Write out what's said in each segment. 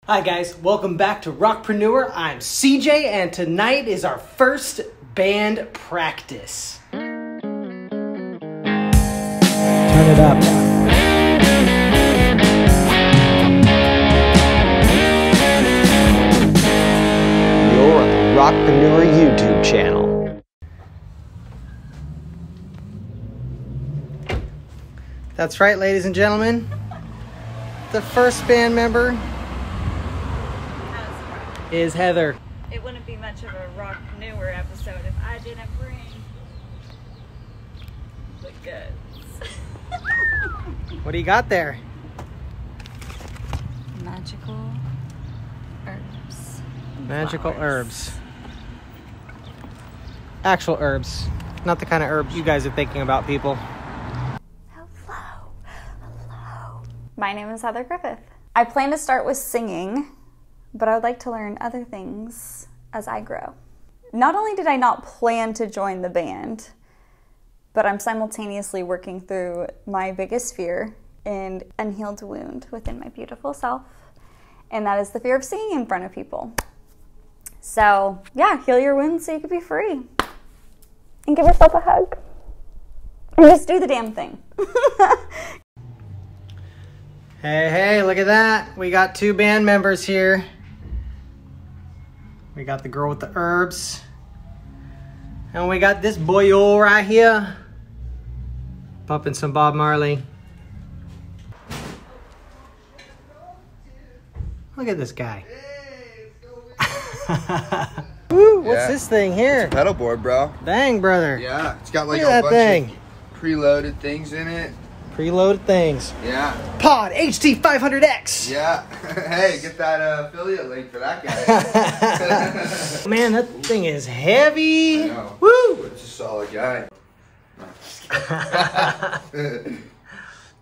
Hi guys, welcome back to Rockpreneur. I'm CJ and tonight is our first band practice. Turn it up. You're on the Rockpreneur YouTube channel. That's right, ladies and gentlemen. The first band member is Heather. It wouldn't be much of a Rockpreneur episode if I didn't bring the goods. What do you got there? Magical herbs. Magical Flowers. herbs. Actual herbs. Not the kind of herbs you guys are thinking about, people. Hello. Hello. My name is Heather Griffith. I plan to start with singing, but I would like to learn other things as I grow. Not only did I not plan to join the band, but I'm simultaneously working through my biggest fear and unhealed wound within my beautiful self, and that is the fear of singing in front of people. So yeah, heal your wounds so you can be free. And give yourself a hug. And just do the damn thing. Hey, look at that. We got two band members here. We got the girl with the herbs. And we got this boyo right here. Pumping some Bob Marley. Look at this guy. Woo, what's this thing here? It's a pedal board, bro. Dang, brother. Yeah, it's got like Look at a that bunch thing. of preloaded things in it. Preloaded things. Yeah. Pod HT500X. Yeah. Hey, get that affiliate link for that guy. Man, that thing is heavy. I know. Woo! It's a solid guy.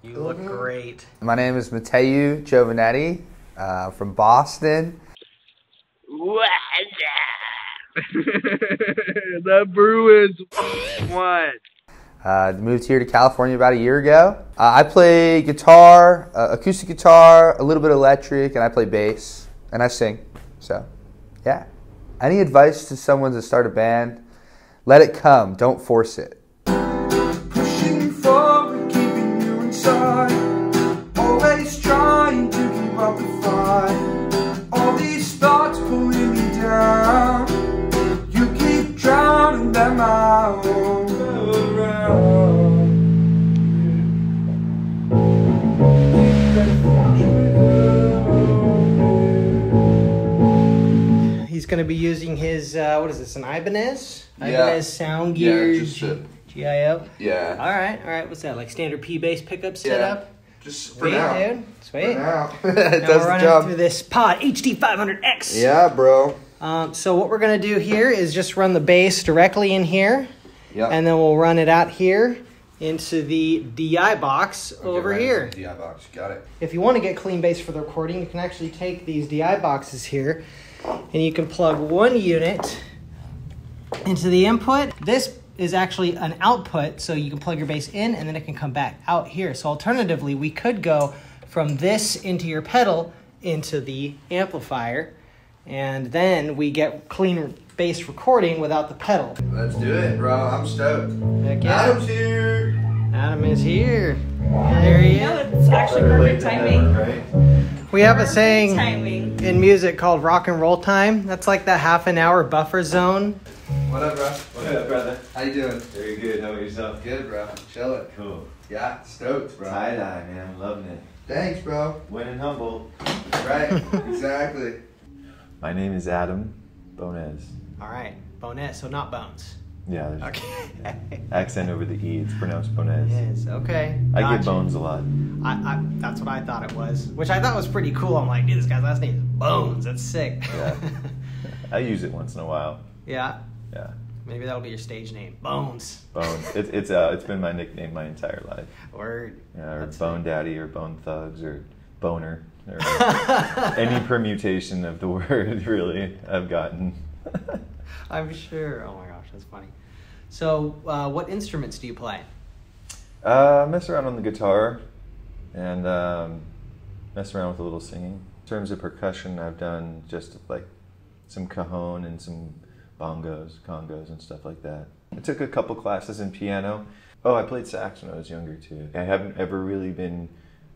You look great. My name is Matteo Giovanetti from Boston. The Bruins won. Moved here to California about a year ago. I play guitar, acoustic guitar, a little bit of electric, and I play bass, and I sing. So, yeah. Any advice to someone to start a band? Let it come. Don't force it. Pushing forward, keeping you inside. Always trying to keep up the fight. All these thoughts pulling me down. You keep drowning them out. He's going to be using his, what is this, an Ibanez? Yeah. Ibanez Sound Gear Yeah, just GIO? Yeah. All right. What's that, like standard P-bass pickup setup? Just for Sweet, now. dude. Sweet. For now. Now It we're does the running job. through this Pod HT500X. Yeah, bro. So what we're going to do here is just run the bass directly in here. Yep. And then we'll run it out here into the DI box over here. DI box. Got it. If you want to get clean bass for the recording, you can actually take these DI boxes here and you can plug one unit into the input. This is actually an output, so you can plug your bass in and then it can come back out here. So alternatively, we could go from this into your pedal into the amplifier, and then we get clean bass recording without the pedal. Let's do it, bro. I'm stoked. Heck yeah. Adam's here. Adam is here. There he No, is. it's actually perfect timing. We have a saying Timing. in music called rock and roll time. That's like the half an hour buffer zone. What up, bro? What up, brother? How you doing? Very good. How about yourself? Good, bro. Chilling. Cool. Yeah, stoked, bro. Tie-dye, man. Loving it. Thanks, bro. When in humble. Right. Exactly. My name is Adam Bonez. All right, Bones, so not bones. Yeah, there's Okay. accent over the E. It's pronounced Bonez. Yes, okay. I Gotcha. get bones a lot. That's what I thought it was, which I thought was pretty cool. I'm like, dude, this guy's last name is Bones. That's sick. Yeah. I use it once in a while. Yeah, Yeah. maybe that'll be your stage name, Bones. Bones. It's been my nickname my entire life. Word. Yeah, or That's Bone Daddy or Bone Thugs or Boner or any permutation of the word really I've gotten. I'm sure. Oh my gosh, that's funny. So, what instruments do you play? Mess around on the guitar and mess around with a little singing. In terms of percussion, I've done just like some cajon and some bongos, congos, and stuff like that. I took a couple classes in piano. Oh, I played sax when I was younger too. I haven't ever really been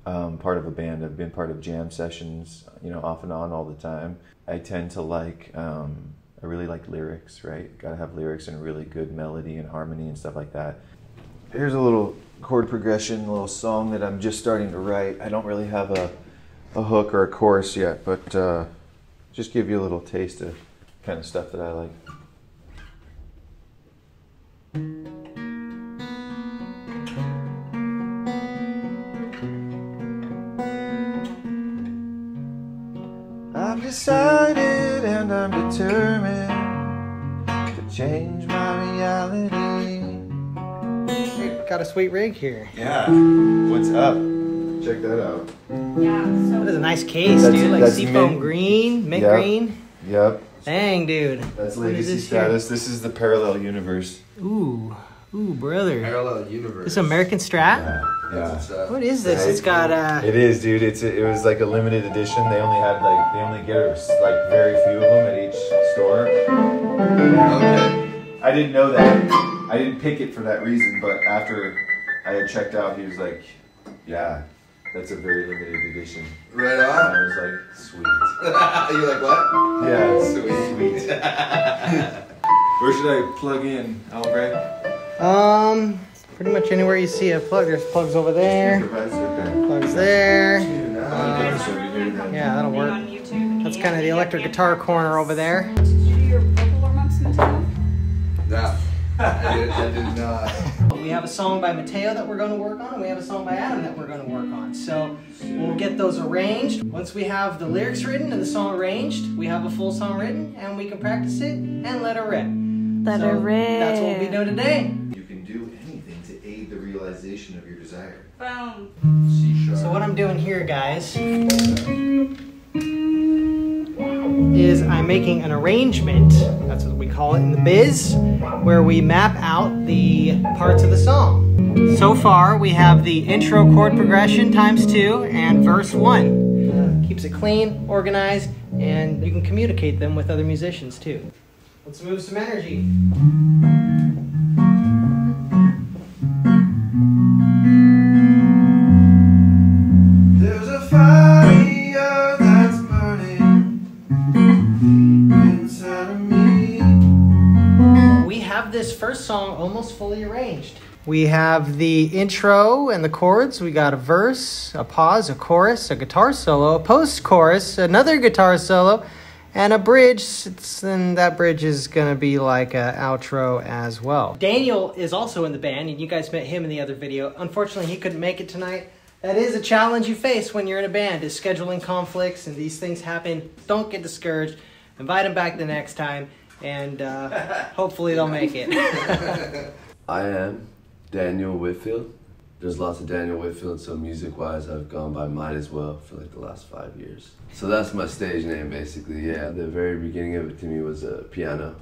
part of a band. I've been part of jam sessions, you know, off and on all the time. I tend to like, I really like lyrics, right? Gotta have lyrics and a really good melody and harmony and stuff like that. Here's a little chord progression, a little song that I'm just starting to write. I don't really have a hook or a chorus yet, but just give you a little taste of kind of stuff that I like. I've decided and I'm determined to change my reality. Hey, got a sweet rig here. Yeah, what's up? Check that out. Yeah, so That is a nice case, That's- dude. Like that's seafoam mint. green, mint Yep. green. Yep, Dang, dude. that's What is legacy this here? status. This is the parallel universe. Ooh, brother. Parallel universe. This American Strat? Yeah. What is this? It's got It is, dude. It was like a limited edition. They only get like very few of them at each store. Okay. I didn't know that. I didn't pick it for that reason, but after I had checked out, he was like, "Yeah, that's a very limited edition." Right And on. I was like, "Sweet." You're like, what? Yeah, Sweet. sweet. Where should I plug in, Albrecht? Pretty much anywhere you see a plug. There's plugs over there, plugs there. Yeah, that'll work. on YouTube. That's kind of the electric guitar corner over there. Did you do your vocal warm-ups, Mateo? No. I did not. We have a song by Mateo that we're going to work on, and we have a song by Adam that we're going to work on. So we'll get those arranged. Once we have the lyrics written and the song arranged, we have a full song written, and we can practice it and let it rip. Let So it rip. That's what we'll be doing today. You can do anything to aid the realization of your desire. Boom. C#. So what I'm doing here, guys, is I'm making an arrangement, that's what we call it in the biz, where we map out the parts of the song. So far, we have the intro chord progression ×2 and verse 1. Keeps it clean, organized, and you can communicate them with other musicians too. Let's move some energy. There's a fire that's burning inside of me. We have this first song almost fully arranged. We have the intro and the chords. We got a verse, a pause, a chorus, a guitar solo, a post-chorus, another guitar solo, and a bridge. And that bridge is going to be like an outro as well. Daniel is also in the band, and you guys met him in the other video. Unfortunately, he couldn't make it tonight. That is a challenge you face when you're in a band, is scheduling conflicts, and these things happen. Don't get discouraged. Invite him back the next time, and hopefully they'll make it. I am Daniel Whitfield. There's lots of Daniel Whitfield, so music-wise, I've gone by mine as well for like the last 5 years. So that's my stage name, basically. Yeah, the very beginning of it to me was a piano.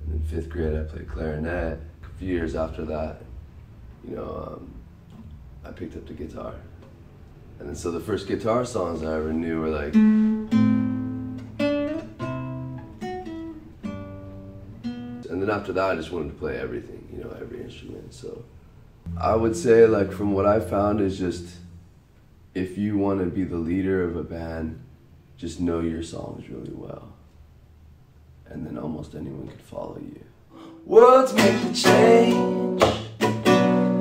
And in 5th grade, I played clarinet. A few years after that, you know, I picked up the guitar. And then so the first guitar songs I ever knew were like. And then after that, I just wanted to play everything, you know, every instrument. So I would say, like, from what I found is just, if you want to be the leader of a band, just know your songs really well. And then almost anyone could follow you. Words make the change.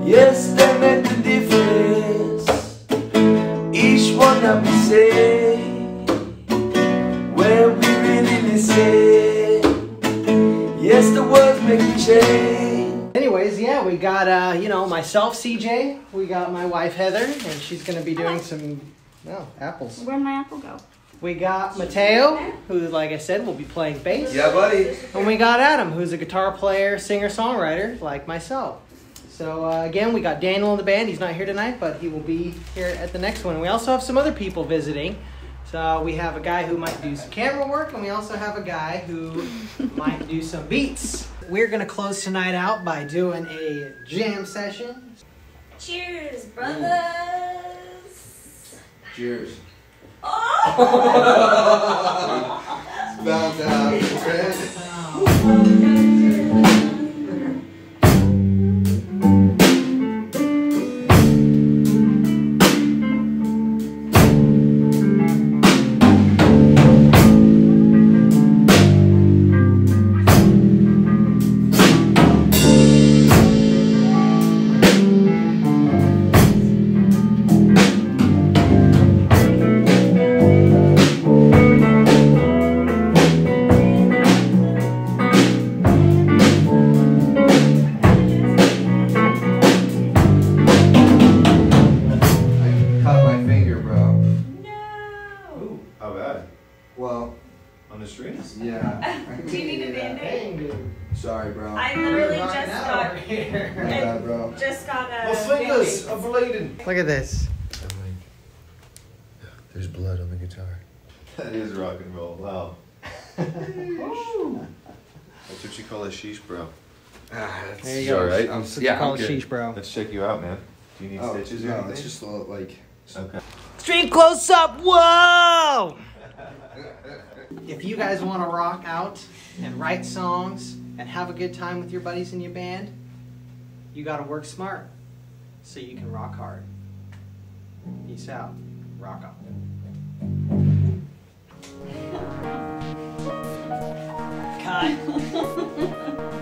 Yes, they make the difference. Each one that we say, when we really listen. Yes, the words make the change. Anyways, yeah, we got, you know, myself, CJ. We got my wife, Heather, and she's going to be doing some, apples. Where'd my apple go? We got Mateo, who, like I said, will be playing bass. Yeah, buddy. And we got Adam, who's a guitar player, singer-songwriter, like myself. So, again, we got Daniel in the band. He's not here tonight, but he will be here at the next one. We also have some other people visiting. So we have a guy who might do some camera work, and we also have a guy who might do some beats. We're going to close tonight out by doing a jam session. Cheers, brothers. Cheers. It's bound to happen, Fred. Well, on the strings? Yeah. Do you need a Band-Aid? Sorry, bro. I literally just got bad, bro. just got a My fingers are bleeding. Look at this. There's blood on the guitar. That is rock and roll. Wow. That's what you call a sheesh, bro. There you go. Alright. That's what you call a sheesh, bro. Let's check you out, man. Do you need stitches or no, anything? it's just like. Okay. Stream close up. Whoa! If you guys want to rock out and write songs and have a good time with your buddies in your band, you got to work smart so you can rock hard. Peace out. Rock on. Cut.